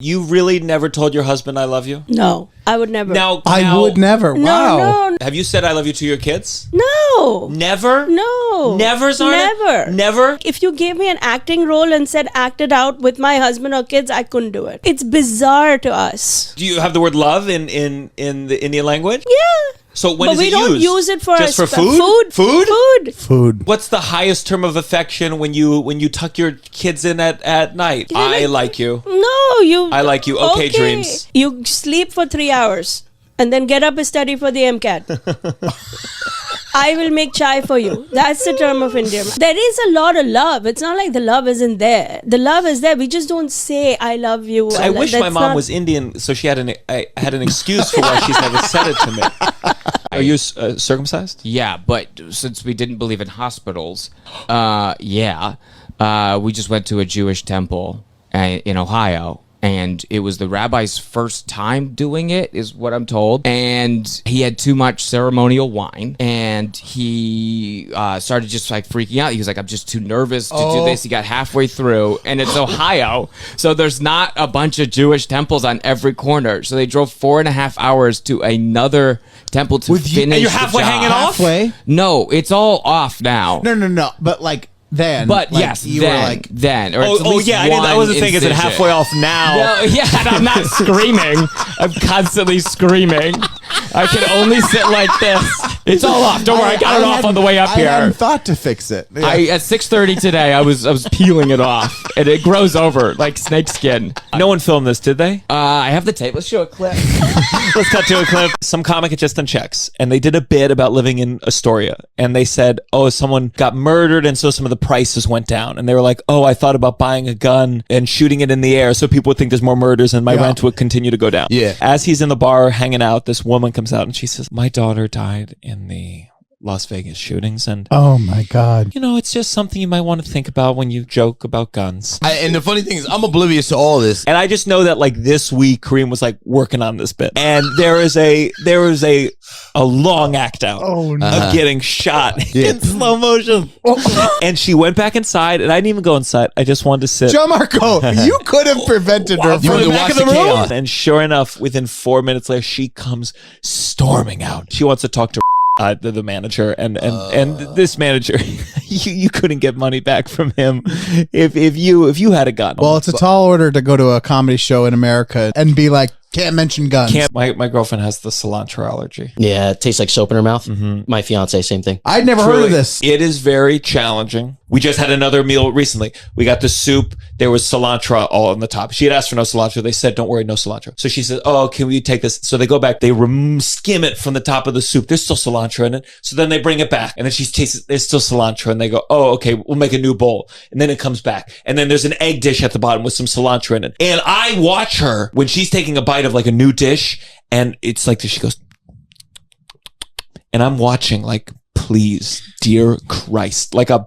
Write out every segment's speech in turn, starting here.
You really never told your husband I love you? No, I would never. Now I would never. Wow. No. Have you said I love you to your kids? No. Never? No. Never, Zarna? Never? If you gave me an acting role and said act it out with my husband or kids, I couldn't do it. It's bizarre to us. Do you have the word love in the Indian language? Yeah. So when but is we it don't used? use it for just for food? Food. What's the highest term of affection when you tuck your kids in at night? I like you. No, you. I like you. Okay, dreams. You sleep for 3 hours and then get up and study for the MCAT. I will make chai for you. That's the term of endearment. There is a lot of love. It's not like the love isn't there. The love is there. We just don't say I love you. I wish my mom was Indian, so she had I had an excuse for why she's never said it to me. Are you circumcised? Yeah, but since we didn't believe in hospitals, we just went to a Jewish temple in Ohio. And it was the rabbi's first time doing it, is what I'm told. And he had too much ceremonial wine. And he started just like freaking out. He was like, I'm just too nervous to do this. He got halfway through. And it's Ohio. So there's not a bunch of Jewish temples on every corner. So they drove 4.5 hours to another temple to finish and you're halfway the job. hanging off? Halfway? No, it's all off now. No. But like then. But like, yes, you then, were like, then. Or I wasn't saying is it halfway off now? No, yeah, and I'm not screaming. I'm constantly screaming. I can only sit like this. It's all off. Don't worry, I got it off on the way up here. I hadn't thought to fix it. Yeah. At 6:30 today, I was peeling it off, and it grows over like snake skin. No one filmed this, did they? I have the tape. Let's show a clip. Let's cut to a clip. Some comic had just done checks, and they did a bit about living in Astoria, and they said, someone got murdered, and so some of the prices went down, and they were like, I thought about buying a gun and shooting it in the air so people would think there's more murders and my rent would continue to go down. Yeah. As he's in the bar hanging out, this woman comes out and she says, my daughter died in the Las Vegas shootings, and oh my God, it's just something you might want to think about when you joke about guns. And the funny thing is, I'm oblivious to all this. And I just know that like this week, Kareem was like working on this bit, and there was a long act out of getting shot in slow motion. And she went back inside, and I didn't even go inside. I just wanted to sit. Gianmarco, you could have prevented her You from would've the back watched of the the room. chaos. And sure enough, within 4 minutes later, she comes storming out. She wants to talk to the manager, and this manager, you couldn't get money back from him if you had a gun. Well, it's a tall order to go to a comedy show in America and be like, can't mention guns. My girlfriend has the cilantro allergy. Yeah, it tastes like soap in her mouth. Mm-hmm. My fiance, same thing. I'd never heard of this. It is very challenging. We just had another meal recently. We got the soup. There was cilantro all on the top. She had asked for no cilantro. They said, don't worry, no cilantro. So she said, can we take this? So they go back. They skim it from the top of the soup. There's still cilantro in it. So then they bring it back. And then she tastes it. There's still cilantro. And they go, okay, we'll make a new bowl. And then it comes back. And then there's an egg dish at the bottom with some cilantro in it. And I watch her when she's taking a bite of like a new dish. And it's like this. She goes, and I'm watching like, please, dear Christ, like a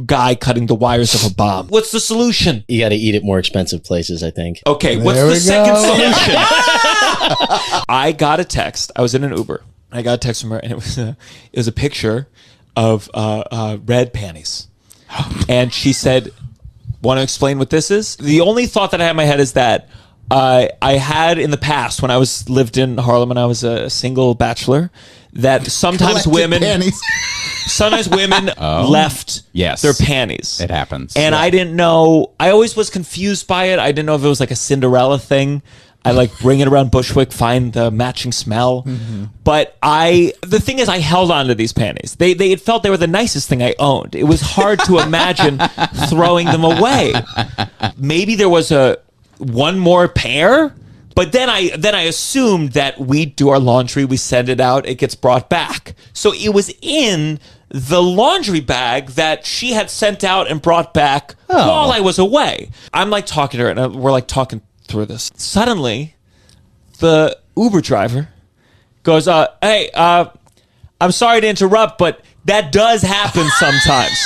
guy cutting the wires of a bomb. What's the solution? You got to eat at more expensive places, I think. Okay, what's the second solution? I got a text. I was in an Uber. I got a text from her, and it was a picture of red panties. And she said, want to explain what this is? The only thought that I had in my head is that I had in the past, when I lived in Harlem and I was a single bachelor, that sometimes women left their panties. It happens. And I didn't know, I always was confused by it. I didn't know if it was like a Cinderella thing. I like bring it around Bushwick, find the matching smell. Mm-hmm. But the thing is, I held on to these panties. It felt they were the nicest thing I owned. It was hard to imagine throwing them away. Maybe there was one more pair, but then I assumed that we do our laundry, we send it out, it gets brought back. So it was in the laundry bag that she had sent out and brought back while I was away. I'm like talking to her, and we're like talking through this. Suddenly, the Uber driver goes, hey, I'm sorry to interrupt, but that does happen sometimes.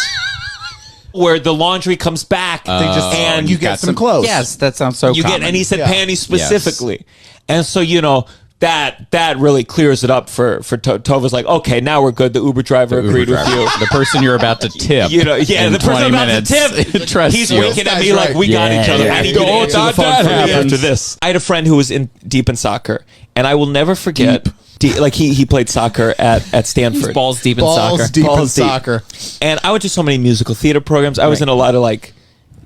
Where the laundry comes back, and you get some clothes. Yes, that sounds so. You common. get, and he said panties specifically, and so that really clears it up for Tova's like, okay, now we're good. The Uber driver agreed with you. The person you're about to tip. You know, yeah, in the person 20 I'm about minutes, to tip. trusts He's you. winking at me like we got each other. I need you to answer the phone for me after this. I had a friend who was deep in soccer, and I will never forget. Like he played soccer at Stanford. He's balls deep in soccer. Balls deep in soccer. And I went to so many musical theater programs. I was in a lot of like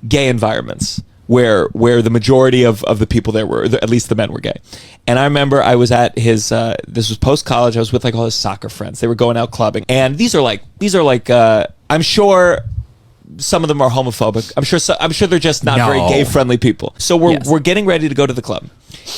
gay environments where the majority of the people there were, at least the men, were gay. And I remember I was at his this was post college. I was with like all his soccer friends. They were going out clubbing, and these are like I'm sure some of them are homophobic. I'm sure they're just not very gay friendly people. So we're getting ready to go to the club,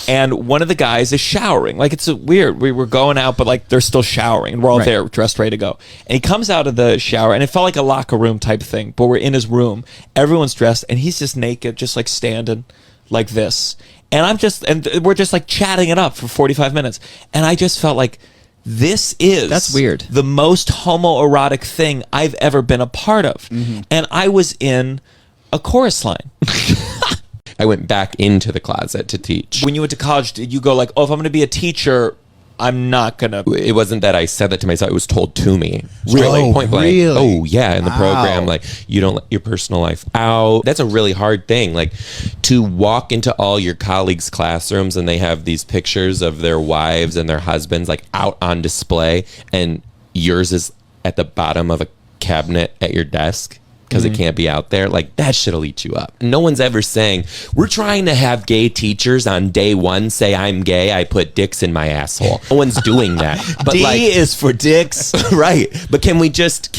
and one of the guys is showering. Like, it's weird. We were going out, but like they're still showering, and we're all there dressed ready to go. And he comes out of the shower, and it felt like a locker room type thing, but we're in his room. Everyone's dressed, and he's just naked, just like standing like this. And we're just like chatting it up for 45 minutes. And I just felt like, that's weird. The most homoerotic thing I've ever been a part of. Mm-hmm. And I was in a chorus line. I went back into the closet to teach. When you went to college, did you go like, oh, if I'm going to be a teacher, I'm not going to... It wasn't that I said that to myself. It was told to me. Really? Like, point blank. Really? Oh, yeah. In the program, like, you don't let your personal life out. That's a really hard thing. Like, to walk into all your colleagues' classrooms and they have these pictures of their wives and their husbands, like, out on display, and yours is at the bottom of a cabinet at your desk because it can't be out there. Like, that shit'll eat you up. No one's ever saying, we're trying to have gay teachers on day one say I'm gay, I put dicks in my asshole. No one's doing that. But D like, is for dicks. right. But can we just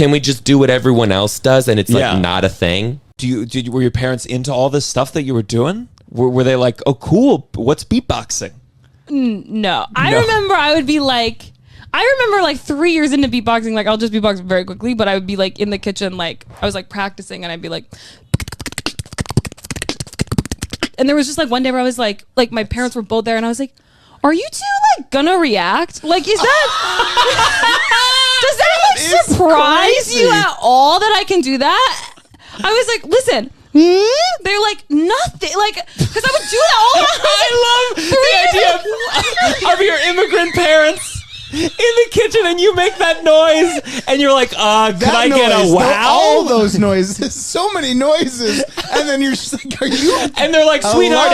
do what everyone else does and it's like not a thing? Were your parents into all this stuff that you were doing? Were they like, oh, cool, what's beatboxing? No. I remember I would be like... I remember like 3 years into beatboxing, like I'll just beatbox very quickly, but I would be like in the kitchen, like I was like practicing, and I'd be like, and there was just like one day where I was like my parents were both there, and I was like, are you two like gonna react? Like, is that does that like surprise you at all that I can do that? I was like, listen. They're like nothing, like, because I would do that all the time. I love the idea of your immigrant parents in the kitchen, and you make that noise, and you're like, could I get a wow? All those noises, so many noises, and then you're just like, are you? And they're like, sweetheart,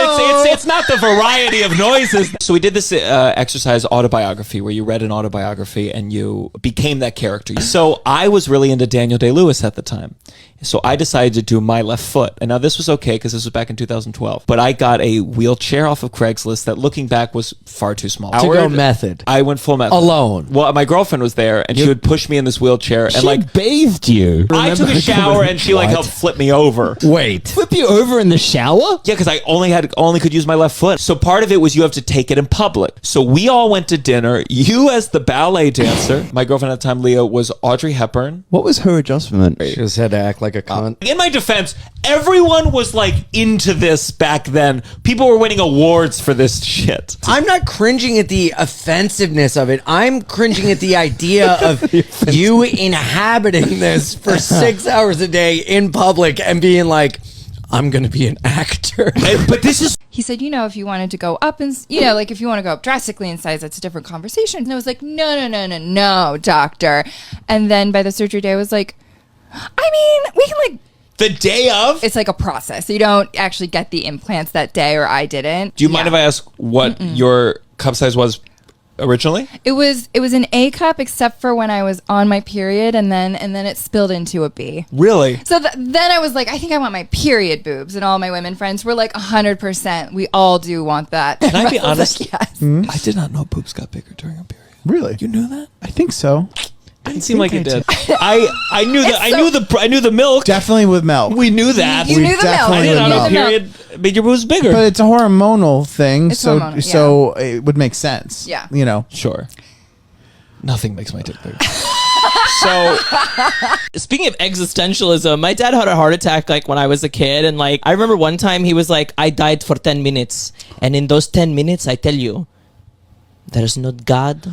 it's not the variety of noises. So we did this exercise, autobiography, where you read an autobiography and you became that character. So I was really into Daniel Day-Lewis at the time. So I decided to do My Left Foot. And now this was okay because this was back in 2012. But I got a wheelchair off of Craigslist that, looking back, was far too small. To go method. I went full method. Alone. Well, my girlfriend was there, and she would push me in this wheelchair. She and like bathed you. I took a shower, and she like helped flip me over. Wait. Flip you over in the shower? Yeah, because I only could use my left foot. So part of it was you have to take it in public. So we all went to dinner. You as the ballet dancer. My girlfriend at the time, Leah, was Audrey Hepburn. What was her adjustment? She just had to act like a cunt. In my defense, everyone was like into this back then. People were winning awards for this shit. I'm not cringing at the offensiveness of it. I'm cringing at the idea of you inhabiting this for 6 hours a day in public and being like, I'm going to be an actor. But this is... He said, if you wanted to go up and, like if you want to go up drastically in size, that's a different conversation. And I was like, no, doctor. And then by the surgery day, I was like, I mean, we can like... The day of? It's like a process. So you don't actually get the implants that day, or I didn't. Do you mind if I ask what your cup size was originally? It was an A cup, except for when I was on my period, and then it spilled into a B. Really? So then I was like, I think I want my period boobs, and all my women friends were like 100%. We all do want that. Can I be honest? Like, yes. I did not know boobs got bigger during a period. Really? You knew that? I think so. Didn't seem like it did. I knew that. I knew the milk. Definitely with milk. We knew that. You knew the milk. I didn't know period made your boobs bigger. But it's a hormonal thing, It's so hormonal, so it would make sense. Yeah. Sure. Nothing makes my dick bigger. So, speaking of existentialism, my dad had a heart attack like when I was a kid, and like I remember one time he was like, I died for 10 minutes, and in those 10 minutes, I tell you, there is no God.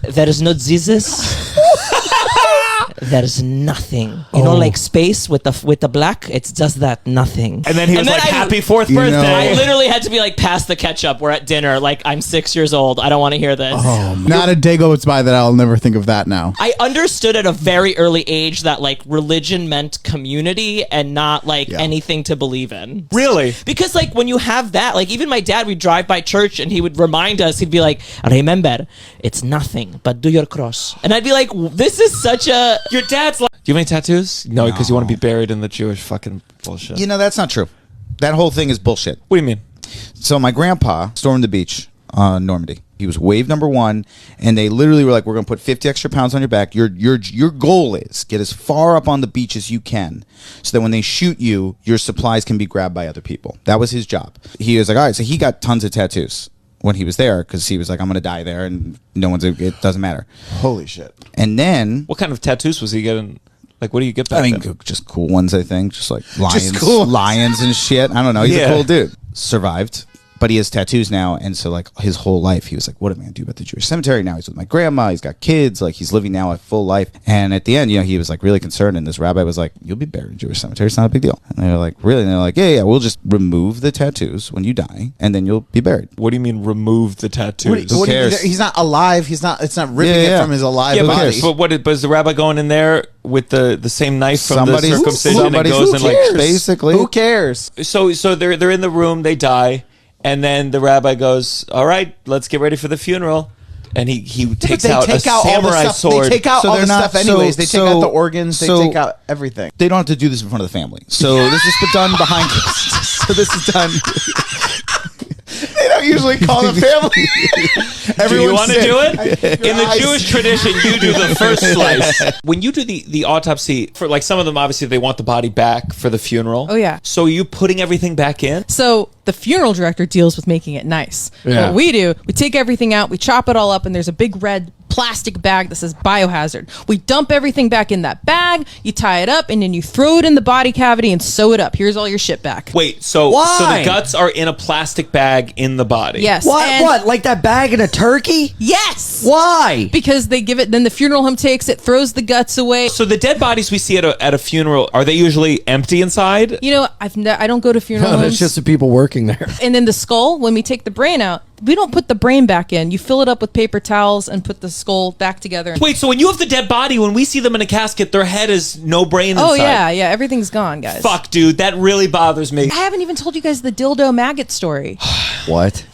There is no Jesus. there's nothing. You know, like space with the black. It's just that nothing. And then he was like, "Happy 4th birthday!" I literally had to be like, "Pass the ketchup. We're at dinner. Like, I'm 6 years old. I don't want to hear this." Not a day goes by that I'll never think of that now. I understood at a very early age that like religion meant community and not like anything to believe in. Really? Because like when you have that, like even my dad, we'd drive by church and he would remind us, he'd be like, "Remember, it's nothing, but do your cross." And I'd be like, "This is such a..." Your dad's like... Do you have any tattoos? No, because you want to be buried in the Jewish fucking bullshit. You know, that's not true. That whole thing is bullshit. What do you mean? So my grandpa stormed the beach on Normandy. He was wave number 1, and they literally were like, "We're going to put 50 extra pounds on your back. Your goal is get as far up on the beach as you can, so that when they shoot you, your supplies can be grabbed by other people." That was his job. He was like, all right. So he got tons of tattoos when he was there because he was like, "I'm going to die there, and it doesn't matter." Holy shit! And then, what kind of tattoos was he getting? Like, what do you get back then? Just cool ones, I think. Just like lions, cool. lions and shit. I don't know. He's a cool dude. Survived. But he has tattoos now, and so like his whole life, he was like, "What am I gonna do about the Jewish cemetery?" Now he's with my grandma. He's got kids. Like he's living now a full life. And at the end, he was like really concerned. And this rabbi was like, "You'll be buried in Jewish cemetery. It's not a big deal." And they were like, "Really?" And they're like, "Yeah. We'll just remove the tattoos when you die, and then you'll be buried." What do you mean remove the tattoos? Who cares? He's not alive. It's not ripping it from his alive body. But is the rabbi going in there with the same knife from the circumcision and goes and like basically? Who cares? So they're in the room. They die. And then the rabbi goes, "All right, let's get ready for the funeral." And he takes out a samurai sword. They take out all the stuff anyways. They take out the organs. They take out everything. They don't have to do this in front of the family. So this is done behind. So this is done. They don't usually call the family. Do you want to do it? In the Jewish tradition, you do the first slice. When you do the autopsy, for like some of them, obviously they want the body back for the funeral. Oh, yeah. So are you putting everything back in? So the funeral director deals with making it nice. Yeah. What we do, we take everything out, we chop it all up, and there's a big red plastic bag that says biohazard. We dump everything back in that bag, you tie it up, and then you throw it in the body cavity and sew it up. Here's all your shit back. Wait, so the guts are in a plastic bag in the body? Yes. What? Like that bag in a turkey? Yes. Why? Because they give it, then the funeral home takes it, throws the guts away. So the dead bodies we see at a funeral, are they usually empty inside? You know, I don't go to funeral homes. That's just the people working there. And then the skull, when we take the brain out, we don't put the brain back in. You fill it up with paper towels and put the skull back together. Wait, so when you have the dead body, when we see them in a casket, their head is no brain inside? Oh, yeah, everything's gone, guys. Fuck, dude, that really bothers me. I haven't even told you guys the dildo maggot story. What?